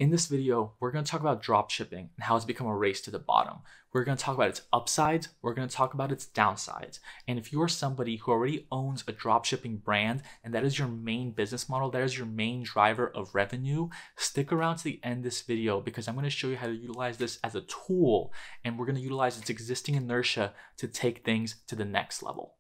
In this video, we're going to talk about dropshipping and how it's become a race to the bottom. We're going to talk about its upsides, we're going to talk about its downsides. And if you're somebody who already owns a dropshipping brand and that is your main business model, that is your main driver of revenue, stick around to the end of this video because I'm going to show you how to utilize this as a tool, and we're going to utilize its existing inertia to take things to the next level.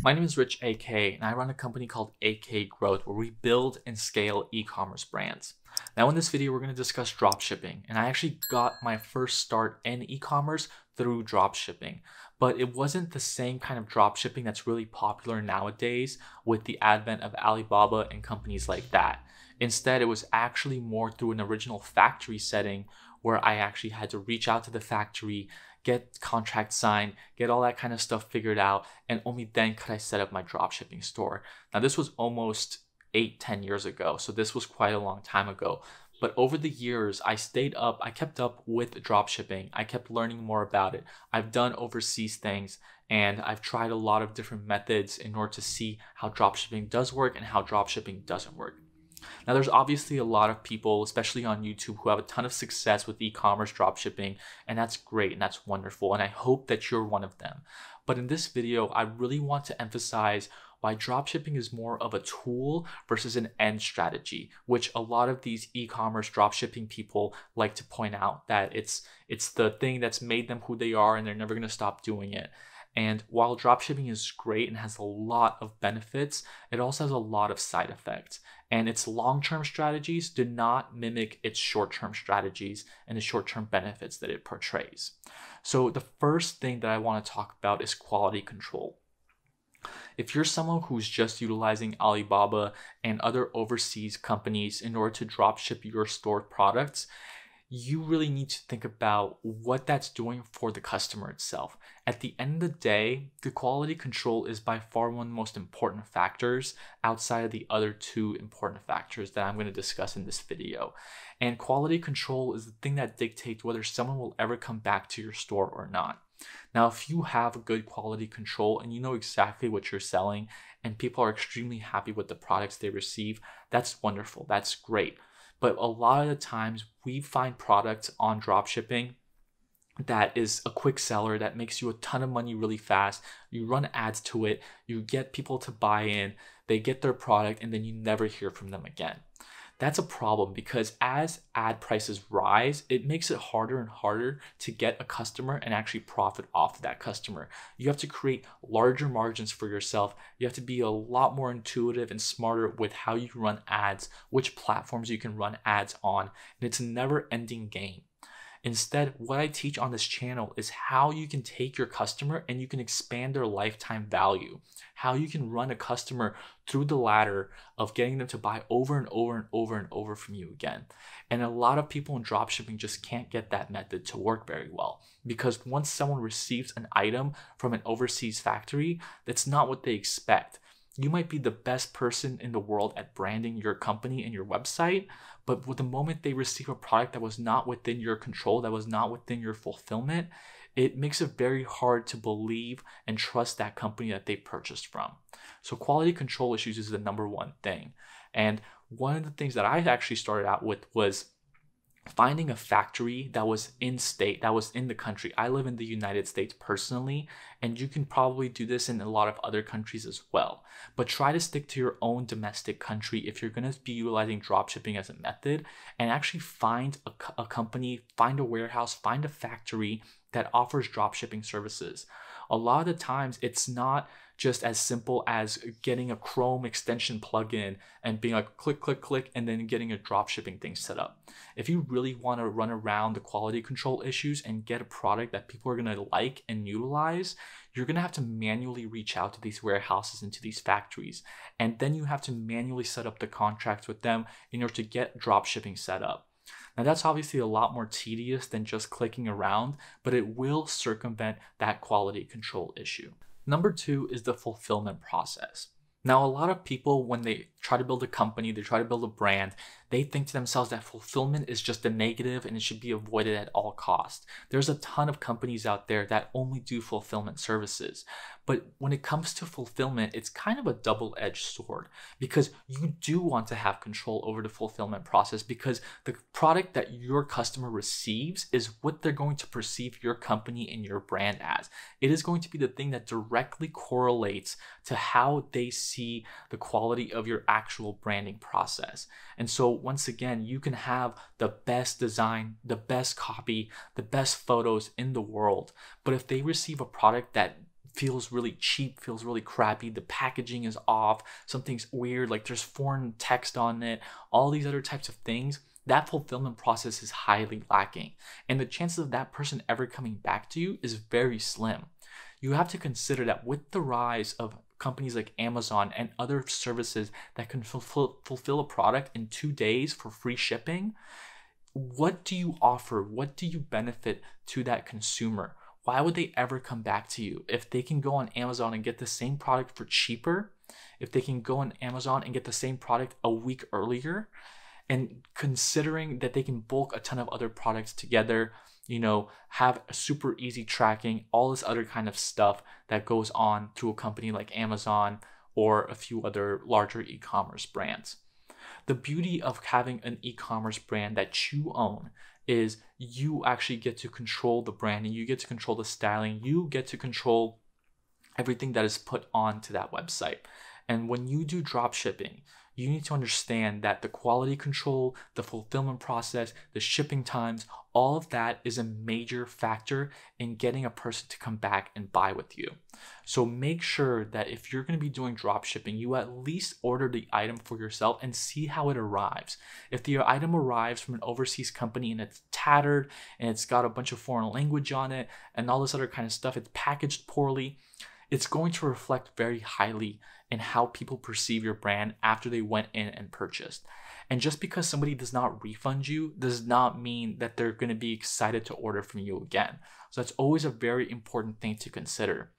My name is Rich AK, and I run a company called AK Growth where we build and scale e-commerce brands. Now in this video, we're going to discuss dropshipping, and I actually got my first start in e-commerce through dropshipping, but it wasn't the same kind of dropshipping that's really popular nowadays with the advent of Alibaba and companies like that. Instead, it was actually more through an original factory setting where I actually had to reach out to the factory, get contracts signed, get all that kind of stuff figured out, and only then could I set up my dropshipping store. Now this was almost 8-10 years ago, so this was quite a long time ago. But over the years, I kept up with dropshipping. I kept learning more about it. I've done overseas things, and I've tried a lot of different methods in order to see how dropshipping does work and how dropshipping doesn't work. Now, there's obviously a lot of people, especially on YouTube, who have a ton of success with e-commerce dropshipping, and that's great and that's wonderful, and I hope that you're one of them. But in this video, I really want to emphasize why dropshipping is more of a tool versus an end strategy, which a lot of these e-commerce dropshipping people like to point out that it's the thing that's made them who they are and they're never going to stop doing it. And while dropshipping is great and has a lot of benefits, it also has a lot of side effects. And its long-term strategies do not mimic its short-term strategies and the short-term benefits that it portrays. So the first thing that I want to talk about is quality control. If you're someone who's just utilizing Alibaba and other overseas companies in order to dropship your stored products, you really need to think about what that's doing for the customer itself. At the end of the day, the quality control is by far one of the most important factors outside of the other two important factors that I'm going to discuss in this video. And quality control is the thing that dictates whether someone will ever come back to your store or not. Now, if you have good quality control and you know exactly what you're selling and people are extremely happy with the products they receive, that's wonderful, that's great. But a lot of the times we find products on dropshipping that is a quick seller that makes you a ton of money really fast. You run ads to it, you get people to buy in, they get their product, and then you never hear from them again. That's a problem because as ad prices rise, it makes it harder and harder to get a customer and actually profit off of that customer. You have to create larger margins for yourself. You have to be a lot more intuitive and smarter with how you run ads, which platforms you can run ads on, and it's a never-ending game. Instead, what I teach on this channel is how you can take your customer and you can expand their lifetime value. How you can run a customer through the ladder of getting them to buy over and over and over and over from you again. And a lot of people in dropshipping just can't get that method to work very well because once someone receives an item from an overseas factory, that's not what they expect. You might be the best person in the world at branding your company and your website, but with the moment they receive a product that was not within your control, that was not within your fulfillment, it makes it very hard to believe and trust that company that they purchased from. So quality control issues is the number one thing. And one of the things that I actually started out with was finding a factory that was in state, that was in the country. I live in the United States personally, and you can probably do this in a lot of other countries as well. But try to stick to your own domestic country if you're going to be utilizing dropshipping as a method, and actually find a company, find a warehouse, find a factory that offers dropshipping services. A lot of the times it's not just as simple as getting a Chrome extension plugin and being like click, click, click, and then getting a dropshipping thing set up. If you really want to run around the quality control issues and get a product that people are going to like and utilize, you're going to have to manually reach out to these warehouses and to these factories. And then you have to manually set up the contracts with them in order to get dropshipping set up. Now that's obviously a lot more tedious than just clicking around, but it will circumvent that quality control issue. Number two is the fulfillment process. Now, a lot of people, when they try to build a company, they try to build a brand, they think to themselves that fulfillment is just a negative and it should be avoided at all costs. There's a ton of companies out there that only do fulfillment services. But when it comes to fulfillment, it's kind of a double-edged sword, because you do want to have control over the fulfillment process, because the product that your customer receives is what they're going to perceive your company and your brand as. It is going to be the thing that directly correlates to how they see the quality of your actual branding process. And so once again, you can have the best design, the best copy, the best photos in the world, but if they receive a product that feels really cheap, feels really crappy, the packaging is off, something's weird, like there's foreign text on it, all these other types of things, that fulfillment process is highly lacking. And the chances of that person ever coming back to you is very slim. You have to consider that with the rise of companies like Amazon and other services that can fulfill a product in 2 days for free shipping, what do you offer? What do you benefit to that consumer? Why would they ever come back to you? If they can go on Amazon and get the same product for cheaper, if they can go on Amazon and get the same product a week earlier, and considering that they can bulk a ton of other products together, have a super easy tracking, all this other kind of stuff that goes on through a company like Amazon or a few other larger e-commerce brands. The beauty of having an e-commerce brand that you own is you actually get to control the branding, you get to control the styling, you get to control everything that is put onto that website. And when you do drop shipping, you need to understand that the quality control, the fulfillment process, the shipping times, all of that is a major factor in getting a person to come back and buy with you. So make sure that if you're going to be doing drop shipping, you at least order the item for yourself and see how it arrives. If the item arrives from an overseas company and it's tattered and it's got a bunch of foreign language on it and all this other kind of stuff, it's packaged poorly, it's going to reflect very highly in how people perceive your brand after they went in and purchased. And just because somebody does not refund you does not mean that they're going to be excited to order from you again. So that's always a very important thing to consider.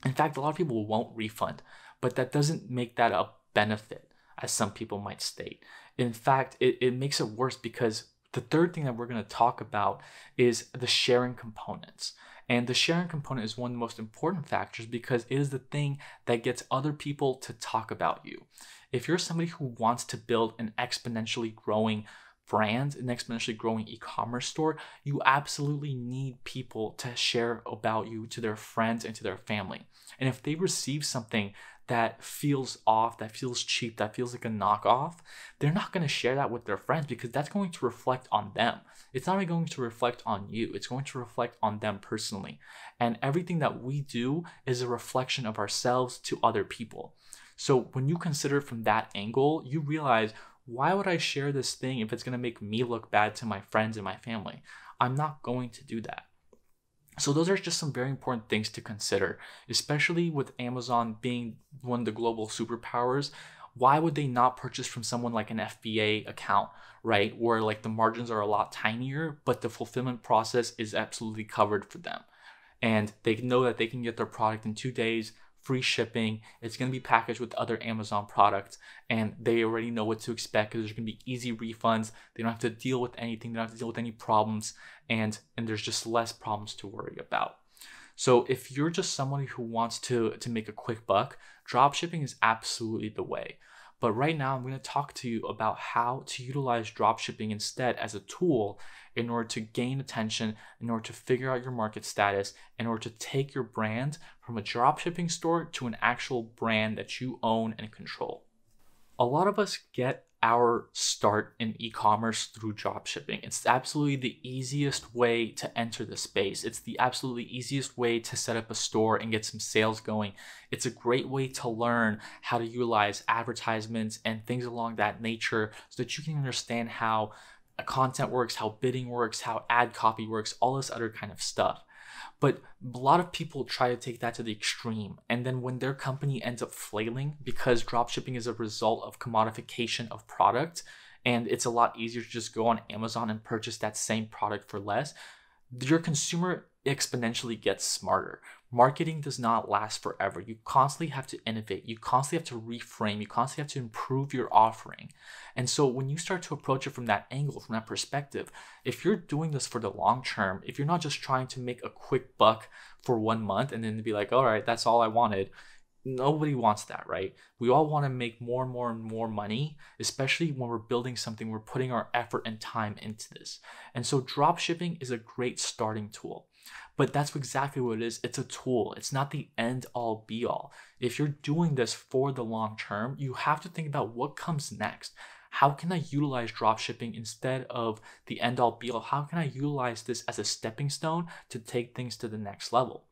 In fact, a lot of people won't refund, but that doesn't make that a benefit, as some people might state. In fact, it makes it worse, because the third thing that we're going to talk about is the sharing components. And the sharing component is one of the most important factors, because it is the thing that gets other people to talk about you. If you're somebody who wants to build an exponentially growing brand, an exponentially growing e-commerce store, you absolutely need people to share about you to their friends and to their family. And if they receive something that feels off, that feels cheap, that feels like a knockoff, they're not going to share that with their friends, because that's going to reflect on them. It's not only going to reflect on you, it's going to reflect on them personally. And everything that we do is a reflection of ourselves to other people. So when you consider it from that angle, you realize, why would I share this thing if it's going to make me look bad to my friends and my family? I'm not going to do that. So those are just some very important things to consider, especially with Amazon being one of the global superpowers. Why would they not purchase from someone like an FBA account, right? Where like the margins are a lot tinier, but the fulfillment process is absolutely covered for them. And they know that they can get their product in 2 days, free shipping. It's going to be packaged with other Amazon products, and they already know what to expect, because there's going to be easy refunds. They don't have to deal with anything. They don't have to deal with any problems, and there's just less problems to worry about. So if you're just somebody who wants to make a quick buck, dropshipping is absolutely the way. But right now, I'm going to talk to you about how to utilize dropshipping instead as a tool in order to gain attention, in order to figure out your market status, in order to take your brand from a dropshipping store to an actual brand that you own and control. A lot of us get our start in e-commerce through dropshipping. It's absolutely the easiest way to enter the space. It's the absolutely easiest way to set up a store and get some sales going. It's a great way to learn how to utilize advertisements and things along that nature, so that you can understand how content works, how bidding works, how ad copy works, all this other kind of stuff. But a lot of people try to take that to the extreme, and then when their company ends up flailing because dropshipping is a result of commodification of product, and it's a lot easier to just go on Amazon and purchase that same product for less, your consumer exponentially gets smarter. Marketing does not last forever. You constantly have to innovate. You constantly have to reframe. You constantly have to improve your offering. And so when you start to approach it from that angle, from that perspective, if you're doing this for the long term, if you're not just trying to make a quick buck for 1 month and then be like, all right, that's all I wanted. Nobody wants that, right? We all want to make more and more and more money, especially when we're building something, we're putting our effort and time into this. And so drop shipping is a great starting tool. But that's exactly what it is. It's a tool. It's not the end all be all. If you're doing this for the long term, you have to think about what comes next. How can I utilize drop shipping instead of the end all be all? How can I utilize this as a stepping stone to take things to the next level?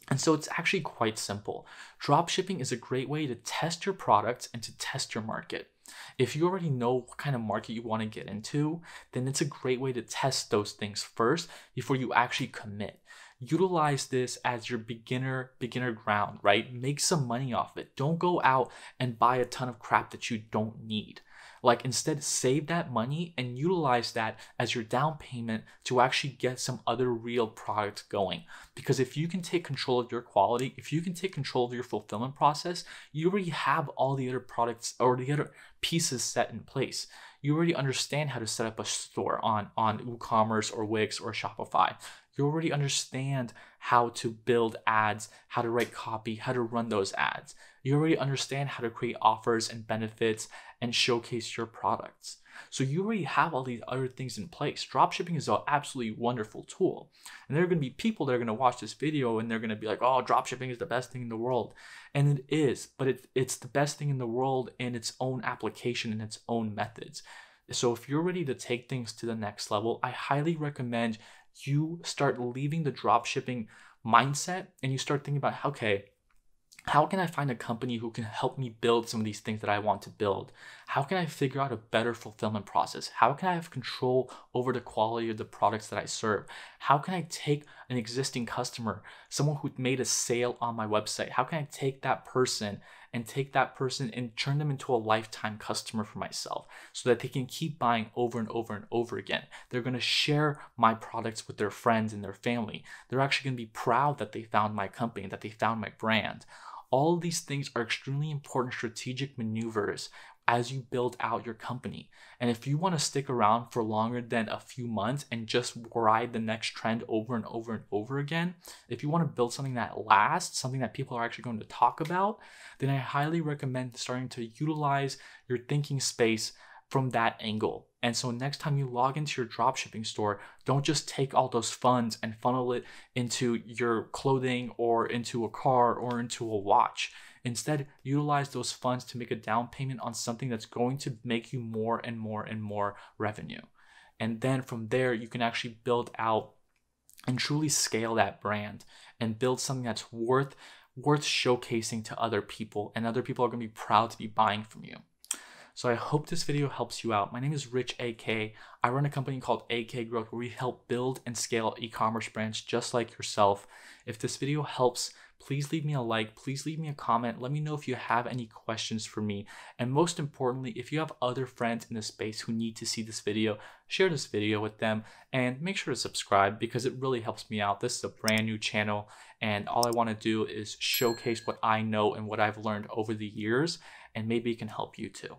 And so it's actually quite simple. Drop shipping is a great way to test your products and to test your market. If you already know what kind of market you want to get into, then it's a great way to test those things first before you actually commit. Utilize this as your beginner ground, right? Make some money off it. Don't go out and buy a ton of crap that you don't need. Like, instead, save that money and utilize that as your down payment to actually get some other real product going. Because if you can take control of your quality, if you can take control of your fulfillment process, you already have all the other products or the other pieces set in place. You already understand how to set up a store on ecommerce or Wix or Shopify. You already understand how to build ads, how to write copy, how to run those ads. You already understand how to create offers and benefits and showcase your products. So you already have all these other things in place. Dropshipping is an absolutely wonderful tool. And there are going to be people that are going to watch this video and they're going to be like, oh, dropshipping is the best thing in the world. And it is, but it's the best thing in the world in its own application and its own methods. So if you're ready to take things to the next level, I highly recommend you start leaving the dropshipping mindset and you start thinking about, okay, how can I find a company who can help me build some of these things that I want to build? How can I figure out a better fulfillment process? How can I have control over the quality of the products that I serve? How can I take an existing customer, someone who made a sale on my website? How can I take that person and turn them into a lifetime customer for myself so that they can keep buying over and over and over again? They're going to share my products with their friends and their family. They're actually going to be proud that they found my company, that they found my brand. All of these things are extremely important strategic maneuvers as you build out your company. And if you want to stick around for longer than a few months and just ride the next trend over and over and over again, if you want to build something that lasts, something that people are actually going to talk about, then I highly recommend starting to utilize your thinking space from that angle. And so next time you log into your dropshipping store, don't just take all those funds and funnel it into your clothing or into a car or into a watch. Instead, utilize those funds to make a down payment on something that's going to make you more and more and more revenue. And then from there, you can actually build out and truly scale that brand and build something that's worth showcasing to other people, and other people are going to be proud to be buying from you. So I hope this video helps you out. My name is Rich AK. I run a company called AK Growth where we help build and scale e-commerce brands just like yourself. If this video helps, please leave me a like, please leave me a comment. Let me know if you have any questions for me. And most importantly, if you have other friends in the space who need to see this video, share this video with them and make sure to subscribe because it really helps me out. This is a brand new channel and all I want to do is showcase what I know and what I've learned over the years, and maybe it can help you too.